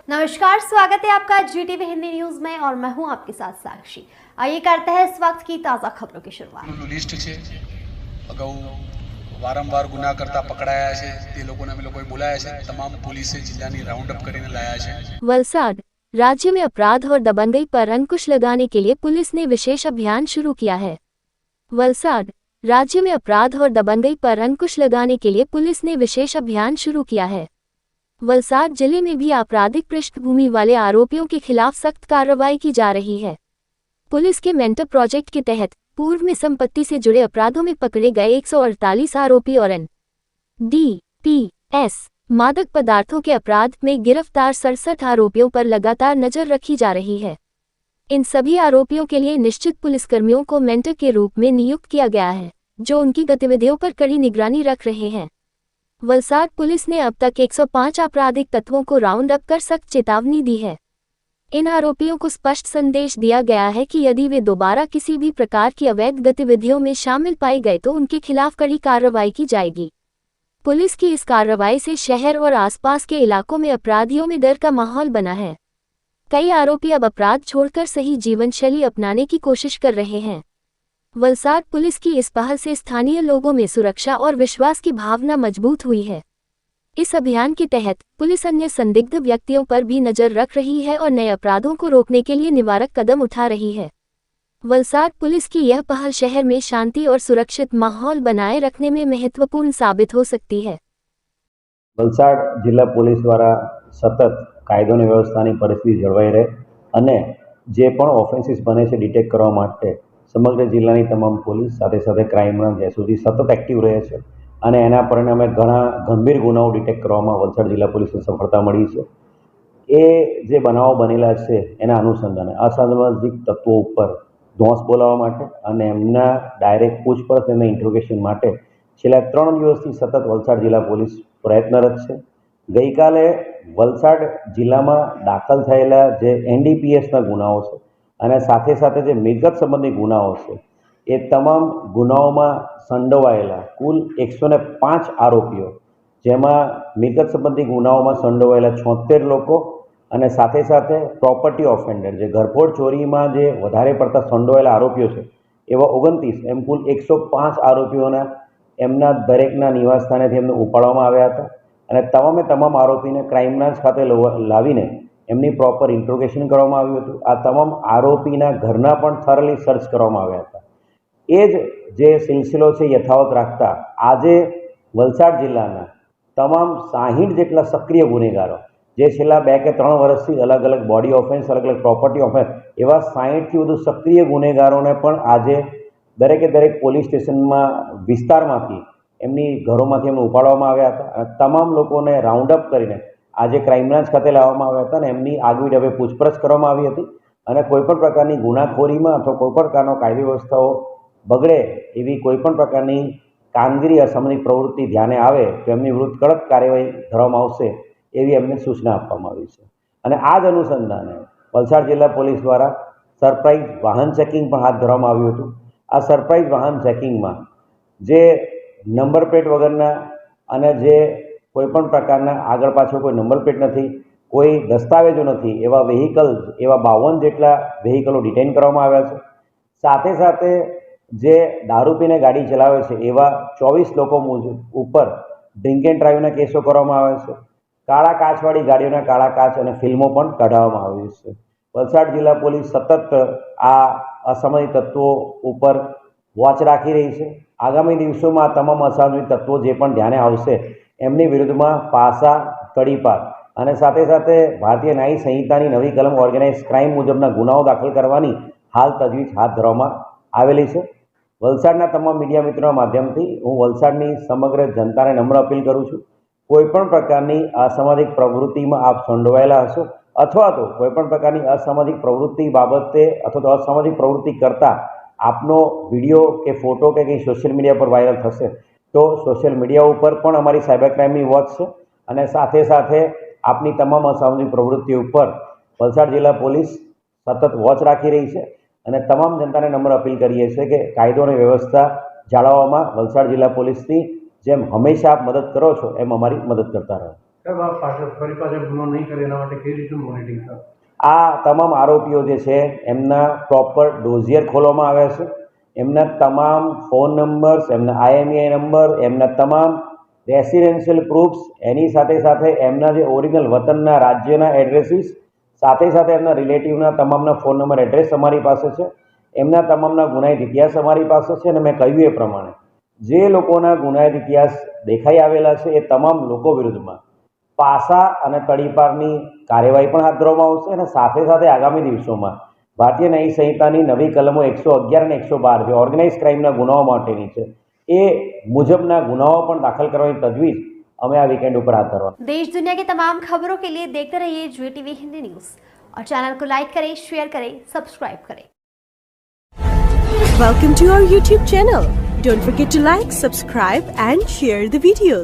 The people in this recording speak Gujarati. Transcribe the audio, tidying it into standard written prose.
नमस्कार, स्वागत है आपका GTV हिंदी न्यूज में और मैं हूं आपके साथ साक्षी। आइए करते हैं इस वक्त की ताजा खबरों की शुरुआत। लिस्ट છે અગાઉ વારંવાર ગુના કરતા પકડાયા છે તે લોકોને અમે લોકોએ બોલાયા છે તમામ પોલીસે જિલ્લાની રાઉન્ડ અપ કરીને લાયા છે। वलसाड राज्य में अपराध और दबंगई पर अंकुश लगाने के लिए पुलिस ने विशेष अभियान शुरू किया है। वलसाड राज्य में अपराध और दबंगई पर अंकुश लगाने के लिए पुलिस ने विशेष अभियान शुरू किया है। वलसाड जिले में भी आपराधिक पृष्ठभूमि वाले आरोपियों के खिलाफ सख्त कार्रवाई की जा रही है। पुलिस के मेंटर प्रोजेक्ट के तहत पूर्व में संपत्ति से जुड़े अपराधों में पकड़े गए 148 आरोपी और NDPS मादक पदार्थों के अपराध में गिरफ्तार 67 आरोपियों पर लगातार नजर रखी जा रही है। इन सभी आरोपियों के लिए निश्चित पुलिसकर्मियों को मेंटर के रूप में नियुक्त किया गया है, जो उनकी गतिविधियों पर कड़ी निगरानी रख रहे हैं। वलसाड पुलिस ने अब तक 105 आपराधिक तत्वों को राउंड अप कर सख्त चेतावनी दी है। इन आरोपियों को स्पष्ट संदेश दिया गया है कि यदि वे दोबारा किसी भी प्रकार की अवैध गतिविधियों में शामिल पाए गए तो उनके खिलाफ कड़ी कार्रवाई की जाएगी। पुलिस की इस कार्रवाई से शहर और आसपास के इलाकों में अपराधियों में डर का माहौल बना है। कई आरोपी अब अपराध छोड़कर सही जीवन शैली अपनाने की कोशिश कर रहे हैं। वलसाड पुलिस की इस पहल से स्थानीय लोगों में सुरक्षा और विश्वास की भावना मजबूत हुई है। इस अभियान के तहत पुलिस अन्य संदिग्ध व्यक्तियों पर भी नजर रख रही है और नए अपराधों को रोकने के लिए निवारक कदम उठा रही है। वलसाड पुलिस की यह पहल शहर में शांति और सुरक्षित माहौल बनाए रखने में महत्वपूर्ण साबित हो सकती है। वलसाड जिला पुलिस द्वारा सतत कायदो અને વ્યવસ્થાની પરિસ્થિતિ જળવાઈ રહે અને જે પણ ઓફેન્સીસ બને છે ડિટેક્ટ કરવા માટે સમગ્ર જિલ્લાની તમામ પોલીસ સાથે સાથે ક્રાઇમ બ્રાન્ચ એસઓજી સતત એક્ટિવ રહે છે અને એના પરિણામે ઘણા ગંભીર ગુનાઓ ડિટેક્ટ કરવામાં વલસાડ જિલ્લા પોલીસને સફળતા મળી છે। એ જે બનાવો બનેલા છે એના અનુસંધાને અસામાજિક તત્વો ઉપર ધોંસ બોલાવવા માટે અને એમના ડાયરેક્ટ પૂછપરછ અને ઇન્ટ્રોગેશન માટે છેલ્લા 3 દિવસથી સતત વલસાડ જિલ્લા પોલીસ પ્રયત્નરત છે। ગઈકાલે વલસાડ જિલ્લામાં દાખલ થયેલા જે NDPSના ગુનાઓ છે અને સાથે સાથે જે મિલકત સંબંધી ગુનાઓ છે એ તમામ ગુનાઓમાં સંડોવાયેલા કુલ 105 આરોપીઓ, જેમાં મિલકત સંબંધી ગુનાઓમાં સંડોવાયેલા 76 લોકો અને સાથે સાથે પ્રોપર્ટી ઓફેન્ડર જે ઘરફોડ ચોરીમાં જે વધારે પડતા સંડોવાયેલા આરોપીઓ છે એવા 29 એમ કુલ 105 આરોપીઓના એમના દરેકના નિવાસસ્થાનેથી એમને ઉપાડવામાં આવ્યા હતા અને તમામ આરોપીને ક્રાઇમ બ્રાન્ચ ખાતે લાવીને એમની પ્રોપર ઇન્ટ્રોગેશન કરવામાં આવ્યું હતું। આ તમામ આરોપીના ઘરના પણ થરલી સર્ચ કરવામાં આવ્યા હતા। એ જ જે સિલસિલો છે યથાવત રાખતા આજે વલસાડ જિલ્લાના તમામ 60 જેટલા સક્રિય ગુનેગારો જે છેલ્લા 2 કે 3 વર્ષથી અલગ અલગ બોડી ઓફેન્સ અલગ અલગ પ્રોપર્ટી ઓફેન્સ એવા 60થી વધુ સક્રિય ગુનેગારોને પણ આજે દરેકે દરેક પોલીસ સ્ટેશનમાં વિસ્તારમાંથી એમની ઘરોમાંથી એમને ઉપાડવામાં આવ્યા હતા અને તમામ લોકોને રાઉન્ડ અપ કરીને આજે ક્રાઇમ બ્રાન્ચ ખાતે લાવવામાં આવ્યા હતા અને એમની આગવી ઢબે પૂછપરછ કરવામાં આવી હતી અને કોઈપણ પ્રકારની ગુનાખોરીમાં અથવા કોઈપણ પ્રકારનો કાયદી વ્યવસ્થાઓ બગડે એવી કોઈપણ પ્રકારની કામગીરી અસામાજિક પ્રવૃત્તિ ધ્યાને આવે તો એમની વિરુદ્ધ કડક કાર્યવાહી કરવામાં આવશે એવી એમને સૂચના આપવામાં આવી છે। અને આ જ અનુસંધાને વલસાડ જિલ્લા પોલીસ દ્વારા સરપ્રાઇઝ વાહન ચેકિંગ પણ હાથ ધરવામાં આવ્યું હતું। આ સરપ્રાઇઝ વાહન ચેકિંગમાં જે નંબર પ્લેટ વગરના અને જે કોઈપણ પ્રકારના આગળ પાછળ કોઈ નંબર પ્લેટ નથી, કોઈ દસ્તાવેજો નથી એવા વ્હીકલ એવા 52 જેટલા વ્હીકલો ડિટેન કરવામાં આવ્યા છે। સાથે સાથે જે દારૂ પીને ગાડી ચલાવે છે એવા 24 લોકો ઉપર ડ્રિંક એન્ડ ડ્રાઈવના કેસો કરવામાં આવ્યા છે। કાળા કાચવાળી ગાડીઓના કાળા કાચ અને ફિલ્મો પણ કઢાવવામાં આવી છે। વલસાડ જિલ્લા પોલીસ સતત આ અસામાજિક તત્વો ઉપર વોચ રાખી રહી છે। આગામી દિવસોમાં આ તમામ અસામાજિક તત્વો જે પણ ધ્યાને આવશે એમની વિરુદ્ધમાં પાસા, તડીપાર અને સાથે સાથે ભારતીય ન્યાય સંહિતાની નવી કલમ ઓર્ગેનાઇઝ ક્રાઇમ મુજબના ગુનાઓ દાખલ કરવાની હાલ તજવીજ હાથ ધરવામાં આવેલી છે। વલસાડના તમામ મીડિયા મિત્રોના માધ્યમથી હું વલસાડની સમગ્ર જનતાને નમ્ર અપીલ કરું છું, કોઈપણ પ્રકારની અસામાજિક પ્રવૃત્તિમાં આપ સંડોવાયેલા હશો અથવા તો કોઈપણ પ્રકારની અસામાજિક પ્રવૃત્તિ બાબતે અથવા તો અસામાજિક પ્રવૃત્તિ કરતા આપનો વિડીયો કે ફોટો કે કંઈ સોશિયલ મીડિયા પર વાયરલ થશે તો સોશિયલ મીડિયા ઉપર પણ અમારી સાયબર ક્રાઇમની વોચ છે અને સાથે સાથે આપની તમામ અસામાજિક પ્રવૃત્તિ ઉપર વલસાડ જિલ્લા પોલીસ સતત વોચ રાખી રહી છે અને તમામ જનતાને નમ્ર અપીલ કરીએ છીએ કે કાયદો અને વ્યવસ્થા જાળવવામાં વલસાડ જિલ્લા પોલીસની જેમ હંમેશા આપ મદદ કરો છો એમ અમારી મદદ કરતા રહો। સાહેબ આ ફરી પાછળ ગુનો નહીં કરે એના માટે કઈ રીતનું મોનિટરિંગ સર? આ તમામ આરોપીઓ જે છે એમના પ્રોપર ડોઝિયર ખોલવામાં આવ્યા છે. એમના તમામ ફોન નંબર્સ, એમના IMEI નંબર, એમના તમામ રેસિડેન્શિયલ પ્રૂફ્સ, એની સાથે સાથે એમના જે ઓરિજિનલ વતનના રાજ્યના એડ્રેસીસ, સાથે સાથે એમના રિલેટિવના તમામના ફોન નંબર, એડ્રેસ અમારી પાસે છે. એમના તમામના ગુનાહિત ઇતિહાસ અમારી પાસે છે. અને મેં કહ્યું એ પ્રમાણે જે લોકોના ગુનાહિત ઇતિહાસ દેખાઈ આવેલા છે એ તમામ લોકો વિરુદ્ધમાં પાસા અને તડીપારની કાર્યવાહી પણ હાથ ધરવામાં આવશે. અને સાથે સાથે આગામી દિવસોમાં ભારતીય ન્યાય સંહિતાની નવી કલમો 111 અને 112 જે ઓર્ગેનાઇઝ ક્રાઇમના ગુનાઓ માટેની છે એ મુજબના ગુનાઓ પણ દાખલ કરવાની તજવીજ અમે આ વીકેન્ડ ઉપર હાથ ધરવા. देश दुनिया की तमाम खबरों के लिए देखते रहिए GTV हिंदी न्यूज और चैनल को लाइक करें, शेयर करें, सब्सक्राइब करें. Welcome to our YouTube channel. Don't forget to like, subscribe and share the videos.